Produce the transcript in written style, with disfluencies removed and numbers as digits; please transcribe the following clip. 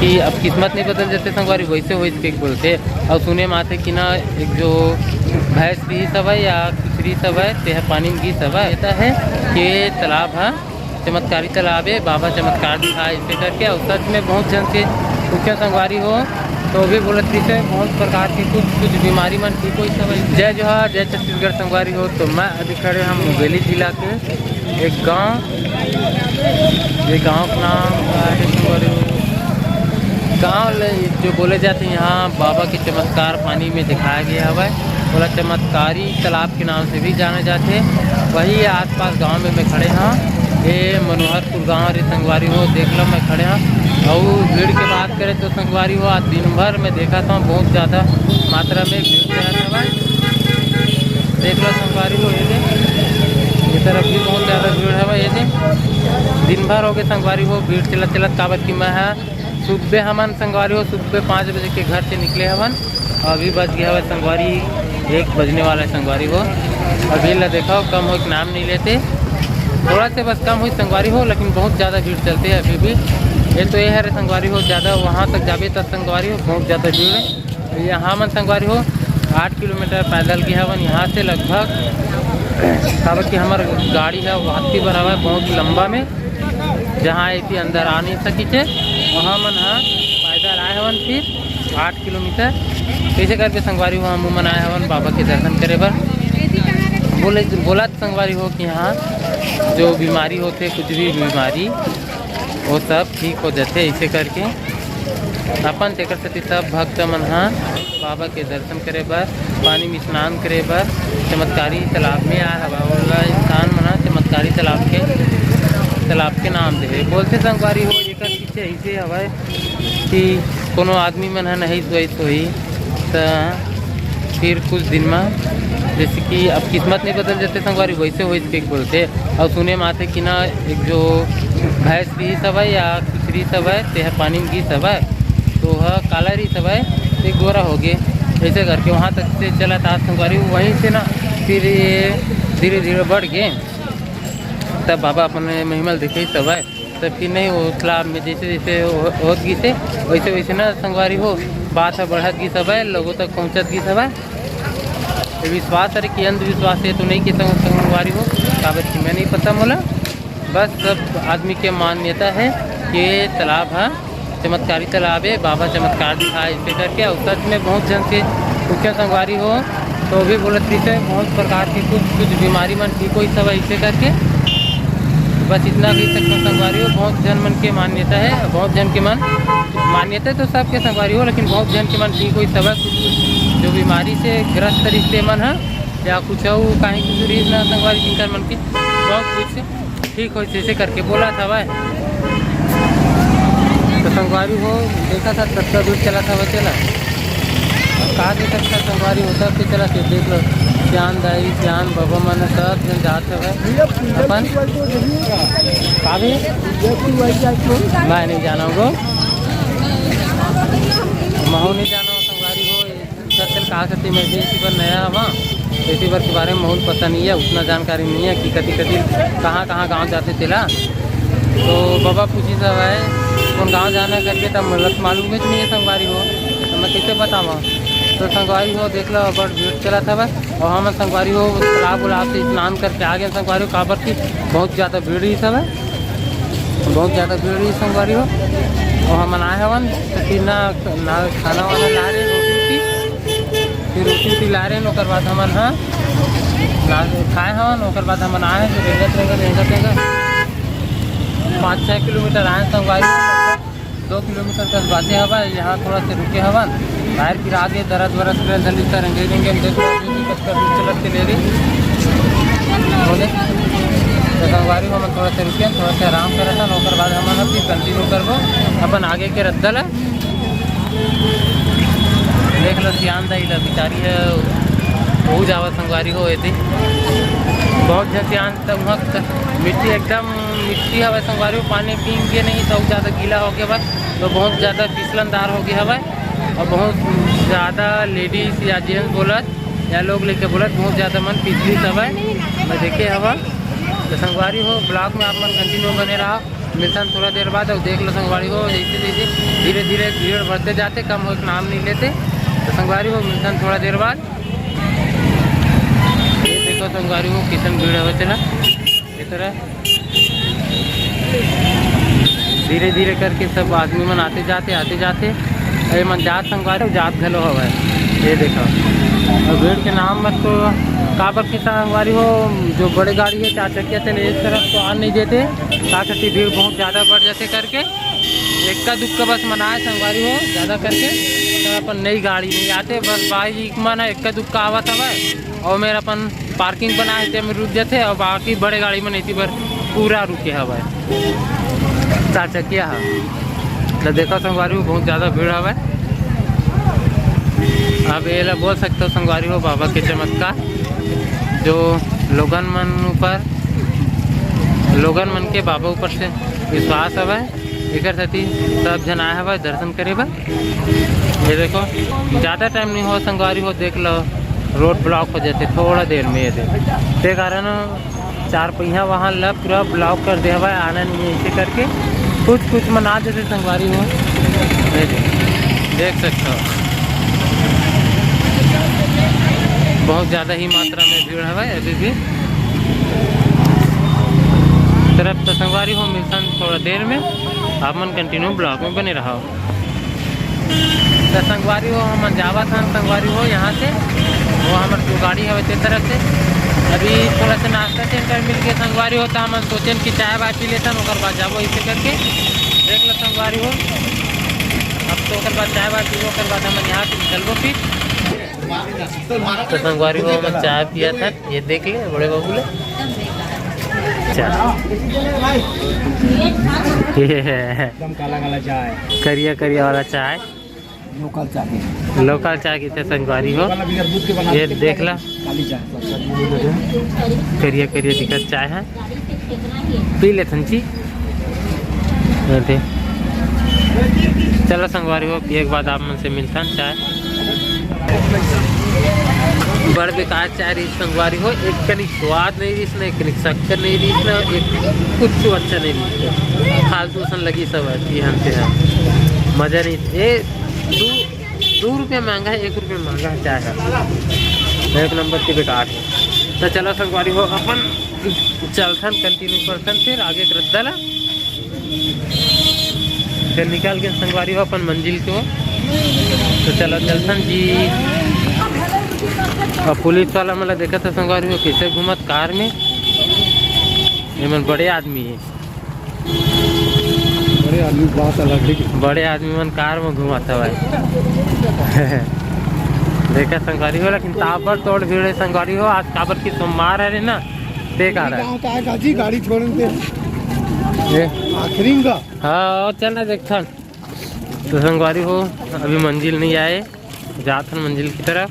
कि अब किस्मत नहीं बदल जाते संगवारी वैसे वैसे बोलते। और सुने में आते कि ना एक जो भैंस भी सब है या कुचरी सब है ते पानी में घी सब है कहता है कि तालाब है चमत्कारी तालाब है, बाबा चमत्कार दिखा इसे करके। और सच में बहुत जन से पूछे संगवारी हो तो भी बोलत से बहुत प्रकार की कुछ बीमारी मन ठीक हो सब। जय जोहार, जय छत्तीसगढ़ संगवारी हो। तो मैं अभी खड़े हम मुंगेली जिला के एक गांव, ये गांव का नाम है संगवारी हो। गाँव जो बोले जाते हैं यहाँ बाबा के चमत्कार पानी में दिखाया गया हुआ है, बोला चमत्कारी तालाब के नाम से भी जाने जाते हैं। वही आसपास गांव में मैं खड़े हाँ, ये मनोहरपुर गांव रे संगवारी हो। देख लो मैं खड़े हाँ। और भीड़ की बात करें तो संगवारी हो आज दिन भर मैं देखा था बहुत ज़्यादा मात्रा में भीड़ रहता है। देख लो संगवारी हो, ये तरफ भी बहुत ज़्यादा भीड़ है भाई। ये दिन भर हो गए संगवारी हो भीड़ चलत चलत काबर की मैं है सुबह हमन संगवारी हो सुबह 5 बजे के घर से निकले हवन। अभी बज गया हुआ संगवारी 1 बजने वाला है संगवारी हो। अभी ला देखो कम हो नाम नहीं लेते, थोड़ा से बस कम हुई संगवारी हो, लेकिन बहुत ज़्यादा भीड़ चलती है अभी भी। ये तो ये है संगवारी हो ज़्यादा वहाँ तक जाबे तक संगवारी हो बहुत ज़्यादा भीड़ है। यहाँ मन संगवारी हो 8 किलोमीटर पैदल गया हवन यहाँ से लगभग। काबर कि हमार गाड़ी है वो हाथी भरा हुआ है बहुत लंबा में, जहाँ ऐसी अंदर आ नहीं सकी थे वहाँ मन हाँ पैदल आए हवन फिर 8 किलोमीटर कैसे करके संगवारी हो हम मन आए हवन बाबा के दर्शन करे बर। बोला संगवारी हो कि यहाँ जो बीमारी होते कुछ भी बीमारी वो सब ठीक हो जाते। ऐसे करके अपन तेकर सती सब भक्त मन हाँ बाबा के दर्शन करे बर पानी में स्नान करे बर चमत्कारी तालाब में आया हवा। बोला इंसान मना चमत्कारी तालाब के नाम दे बोलते संगवारी हो। एक पीछे ऐसे हवा कि कोनो आदमी मन है नहीं सोई तो फिर कुछ दिन में जैसे कि अब किस्मत नहीं बदल जाते संगवारी वैसे वैसे बोलते। और सुने में आते कि ना एक जो भैंस भी सब है या कुचरी सब है ते पानी में घी सब है तो वह काला रही सब है एक गोरा हो गए। ऐसे करके वहाँ तक से चला था संगवारी वहीं से ना फिर ये धीरे धीरे बढ़ गए। तब बाबा अपने महिमल दिखे सब है तब फिर नहीं वो तालाब में जैसे जैसे होत गई से वैसे वैसे ना संगवारी हो बात है बढ़त गई सब है लोगों तक पहुँचत गई सब है। विश्वास है कि अंधविश्वास है तो नहीं कि संगवारी हो काबर की मैं नहीं पता मोला। बस सब आदमी के मान्यता है कि तालाब है चमत्कारी तालाब है, बाबा चमत्कार दिखा इसे करके। और सच में बहुत जन से पूछे संगवारी हो तो भी बोलत से बहुत प्रकार की कुछ बीमारी मन ठीक हो सब ऐसे करके। बस इतना भी सकता संगवारी हो बहुत जन मन के मान्यता है, बहुत जन के मन मान्यता तो सबके संगवारी हो लेकिन बहुत जन के मन ठीक हो सब है। कुछ जो बीमारी से ग्रस्त रिश्ते मन है या कुछ हो कहीं कुछ रीज ना संगवारी जिनकर मन की बहुत कुछ ठीक हो जैसे करके बोला था भाई। तो संगवारी हो देखा था सस्ता दूध चला था वह चला कहा दे सकता संगवारी होता फिर चला फिर देख लो श्यान दाई श्यान बाबा मन सब जन जात है अपन का भी मैं नहीं जाना गो महू नहीं जाना संगवारी हो चल कहा करती मैं इसी पर नया वहाँ इसी पर के बारे में बहुत पता नहीं है, उतना जानकारी नहीं है कि कभी कहाँ गांव जाते चला। तो बाबा पूछी सब है कौन गांव जाना करके तब मतलब मालूम ही नहीं है संगवारी हो तो मैं कैसे बतावा। तो संगवारी हो देख लो बड़ भीड़ चला था वह और हम संगवारी हो तालाब उलाब से स्नान करके आ गए संगवारी हो काबर की बहुत ज़्यादा भीड़ ही सब है, बहुत ज़्यादा भीड़ ही संगवारी हो। और हम आए हवन तो फिर ना खाना वाना ला रहे फिर रोटी ला रहे ओकर बाद हमन हाँ खाए हवन ओकर बाद हमन आए रेंगत 5-6 किलोमीटर आए संगवारी 2 किलोमीटर तक बातें हवा यहाँ थोड़ा से रुके हवन बाहर फिर आगे दरद वरद धली करेंगे चलत के ले रही बोले तो संगवारी हम थोड़ा से रुके थोड़ा से आराम करे था ओकर बाद हमन फिर कंटिन्यू करबो अपन आगे के रद्दल है। देख लो श्यान दाई ला बिचारी है वो जावा संगवारी हो ये बहुत श्यान तक वहाँ मिट्टी एकदम मिट्टी हवा संगवारी हो पानी पी के नहीं तो ज़्यादा गीला हो गया बस तो बहुत ज़्यादा फिसलनदार हो गया हवा। और बहुत ज़्यादा लेडीज या जेंट्स बोलत या लोग लेके बोलत बहुत ज़्यादा मन पिछली सब है मैं देखे हवा। तो संगवारी हो ब्लॉग में आप मन कंटिन्यू बने रहा मिलता है थोड़ा देर बाद। और देख लो संगवारी हो, जैसे जैसे धीरे धीरे भीड़ बढ़ते जाते, कम हो नाम नहीं लेते। तो संगवारी हो मिलता है थोड़ा देर बाद। ये देखो संगवारी हो कितन भीड़ हो चला इस तरह धीरे धीरे करके सब आदमी मन आते जाते अरे मन जात संगवारी जात घलो हवा। ये देखो और भीड़ के नाम मत तो काबर की संगवारी हो, जो बड़े गाड़ी है 4 चक्किया से एक तरफ तो आ नहीं देते, साथ ही भीड़ बहुत ज़्यादा बढ़ जाते करके इक्का दुक्का बस मनाए संगवारी हो ज़्यादा करके। तो अपन नई गाड़ी नहीं आते, बस बाइक मन है इक्का दुक्का आवत हवा और मेरा अपन पार्किंग बनाए थे में रुक जाते और बाकी बड़े गाड़ी में नहीं बार पूरा रुके हवा 4 चक्किया है। तो देखो संगवारी हो बहुत ज़्यादा भीड़ हवा। अब ये बोल सकते हो संगवारी हो बाबा के चमत्कार जो लोगन मन के बाबा ऊपर से विश्वास हवा एक साथी सब जन आए हवा दर्शन करे बा। ये देखो ज़्यादा टाइम नहीं हो संगवारी हो, देख लो रोड ब्लॉक हो जाते थोड़ा देर में। ये कारण 4 पहिया वहाँ ला पूरा ब्लॉक कर दे हवा, आना नहीं है ऐसे करके कुछ मना देते संगवारी हो। देख सकते हो बहुत ज़्यादा ही मात्रा में भीड़ है अभी भी तरफ। तो संगवारी हो मिलता थोड़ा देर में, आप मन कंटिन्यू ब्लॉक में बने रहो। तो संगवारी हो हम जावा था संगवारी हो यहाँ से वो हमारे जो गाड़ी है वैसे तरफ से अभी थोड़ा सा नाश्ता सेंटर मिल के संगवारी हो तो हम सोचें कि चाय वाय पी लेता और बाद जाबो इसे करके देख लो संगवारी हो। अब तो बाद चाय वाय पीबो कर बाद हम यहाँ से निकलबो फिर। तो संगवारी हो मैं चाय पिया था, ये देख ले बड़े बाबू ले एकदम काला काला चाय, करिया वाला चाय लोकल चाय की थे संगवारी हो। ये देख ला करिया दिखत चाय है, पी ले थंची। चलो संगवारी हो एक बाद आप मन से मिलता है चाय। बड़ बेकार चाय रही संगवारी हो, एक कनिक स्वाद नहीं रही ना, एक कनिक शक्कर नहीं रही ना, एक कुछ अच्छा नहीं रही, फालतू सन लगी सब है हमसे है मज़ा नहीं। ये 2 रुपये महंगा है, 1 रुपये महंगा है चाय है, 1 नंबर की बेकार है। तो चलो संगवारी हो अपन चलथन कंटिन्यू करथन फिर आगे रद्दा फिर निकाल के संगवारी हो अपन मंजिल को। तो चलो चलथन जी। और पुलिस वाला मतलब देखा था संगवारी हो कैसे घूमत कार में, ये मन बड़े आदमी है, बड़े आदमी मन कार में घुमाता भाई देखा संगवारी हो। लेकिन ताबर तोड़ भीड़ संगवारी हो, आज काबर की सोमवार है ना बेकार है गाड़ी छोड़ने आखिरी का। हाँ चलना देखता। तो संगवारी हो अभी मंजिल नहीं आए, जाथन मंजिल की तरफ।